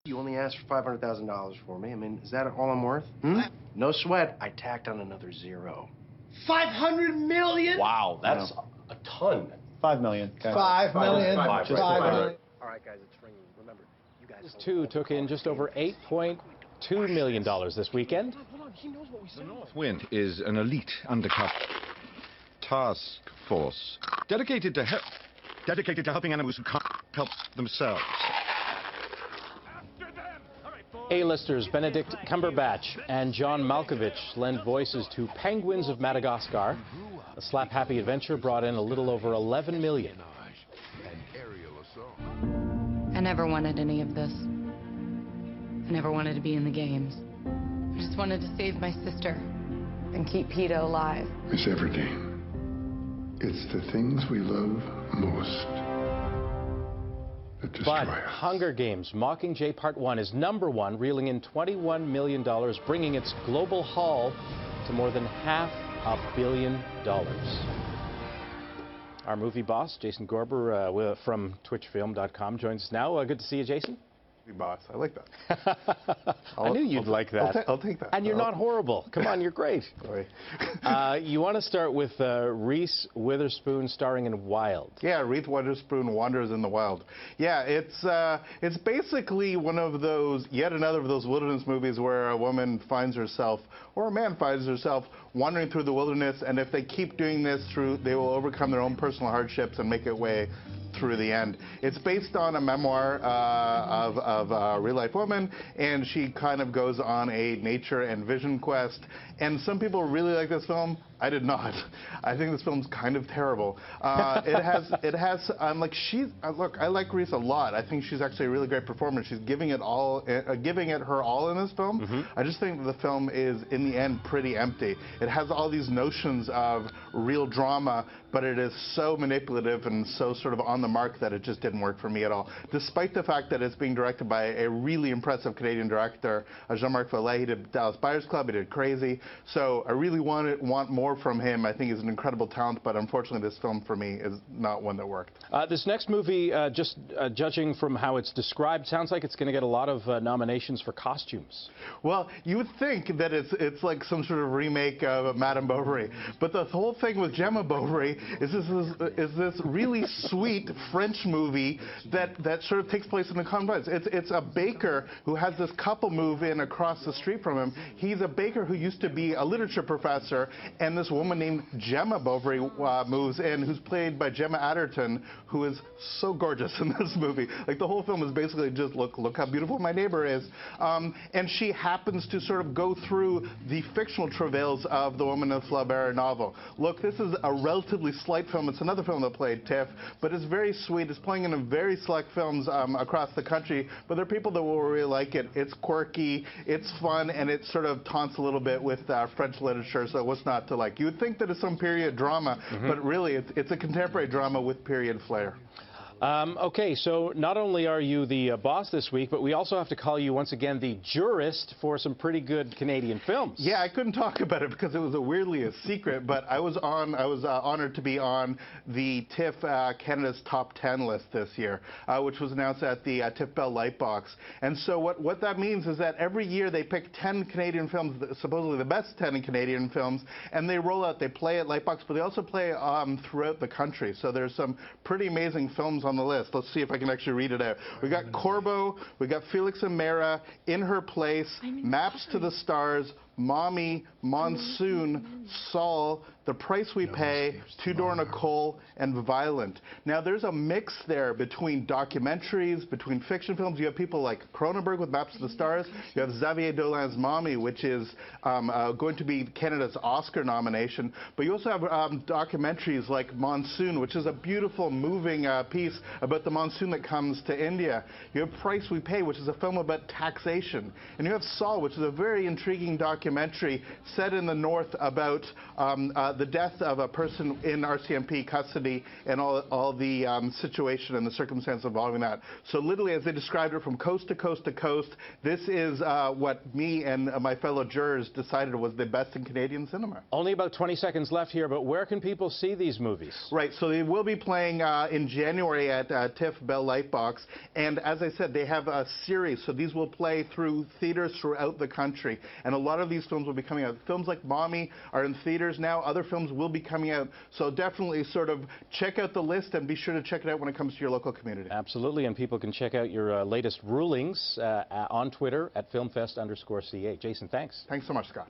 You only asked for $500,000 for me. I mean, is that all I'm worth? Hmm? No sweat. I tacked on another zero. 500 million? Wow, that's a ton. 5 million. Okay. 5 million. 5 million. All right, guys, it's ringing. Remember, you guys. These two took in just over $8.2 million this weekend. The North Wind is an elite undercover task force dedicated to helping animals who can't help themselves. A-listers Benedict Cumberbatch and John Malkovich lend voices to penguins of Madagascar. The slap-happy adventure brought in a little over $11 million. I never wanted any of this. I never wanted to be in the games. I just wanted to save my sister and keep PETA alive. It's every game. It's the things we love most that destroy But us. Hunger Games Mockingjay Part 1 is #1, reeling in $21 million, bringing its global haul to more than $500 million. Our movie boss, Jason Gorber, from twitchfilm.com, joins us now. Good to see you, Jason. Boss, I like that. I knew you'd like that. I'll take that. And you're not horrible. Come on, you're great. Sorry. You want to start with Reese Witherspoon starring in Wild. Yeah, Reese Witherspoon wanders in the wild. Yeah, it's basically one of those, yet another of those wilderness movies where a woman finds herself, or a man finds herself, wandering through the wilderness, and if they keep doing this they will overcome their own personal hardships and make it way through the end. It's based on a memoir of a real-life woman, and she kind of goes on a nature and vision quest. And some people really like this film. I did not. I think this film's kind of terrible. It has look, I like Reese a lot. I think she's actually a really great performer. She's giving it her all in this film. Mm-hmm. I just think the film is, in the end, pretty empty. It has all these notions of real drama, but it is so manipulative and so sort of on the mark that it just didn't work for me at all. Despite the fact that it's being directed by a really impressive Canadian director, Jean-Marc Vallée. He did Dallas Buyers Club, he did Crazy. So I really want more from him. I think he's an incredible talent, but unfortunately this film for me is not one that worked. This next movie, just judging from how it's described, sounds like it's going to get a lot of nominations for costumes. Well, you would think that it's like some sort of remake of Madame Bovary, but the whole thing with Gemma Bovary is this really sweet French movie that sort of takes place in the confines. It's a baker who has this couple move in across the street from him. He's a baker who used to be a literature professor, and this woman named Gemma Bovary moves in, who's played by Gemma Atherton, who is so gorgeous in this movie. Like, the whole film is basically just look how beautiful my neighbor is. And she happens to sort of go through the fictional travails of the woman in the Flaubert novel. Look, this is a relatively slight film. It's another film that played TIFF, but it's very sweet. It's playing in a very select films across the country, but there are people that will really like it. It's quirky, it's fun, and it sort of taunts a little bit with French literature, so what's not to like? You would think that it's some period drama, but really it's a contemporary drama with period flair. Okay, so not only are you the boss this week, but we also have to call you once again the jurist for some pretty good Canadian films. Yeah, I couldn't talk about it because it was weirdly a secret, but I was honored to be on the TIFF Canada's Top 10 list this year, which was announced at the TIFF Bell Lightbox. And so what that means is that every year they pick 10 Canadian films, supposedly the best 10 Canadian films, and they play at Lightbox, but they also play throughout the country. So there's some pretty amazing films on the list. Let's see if I can actually read it out. We got Corbo, we got Felix Meira, In Her Place, Maps to the Stars, Mommy, Monsoon, Saul, The Price We Pay, Two-Door Nicole, and Violent. Now, there's a mix there between documentaries, between fiction films. You have people like Cronenberg with Maps to the Stars. You have Xavier Dolan's Mommy, which is going to be Canada's Oscar nomination. But you also have documentaries like Monsoon, which is a beautiful, moving piece about the monsoon that comes to India. You have Price We Pay, which is a film about taxation. And you have Saul, which is a very intriguing documentary documentary set in the north about the death of a person in RCMP custody and all the situation and the circumstance involving that. So literally, as they described it, from coast to coast to coast, this is what me and my fellow jurors decided was the best in Canadian cinema. Only about 20 seconds left here, but where can people see these movies? Right, so they will be playing in January at TIFF Bell Lightbox, and as I said, they have a series, so these will play through theaters throughout the country, and a lot of these films will be coming out. Films like Mommy are in theaters now. Other films will be coming out, so definitely sort of check out the list and be sure to check it out when it comes to your local community. Absolutely, and people can check out your latest rulings on Twitter at Filmfest_CA. Jason, thanks. Thanks so much, Scott.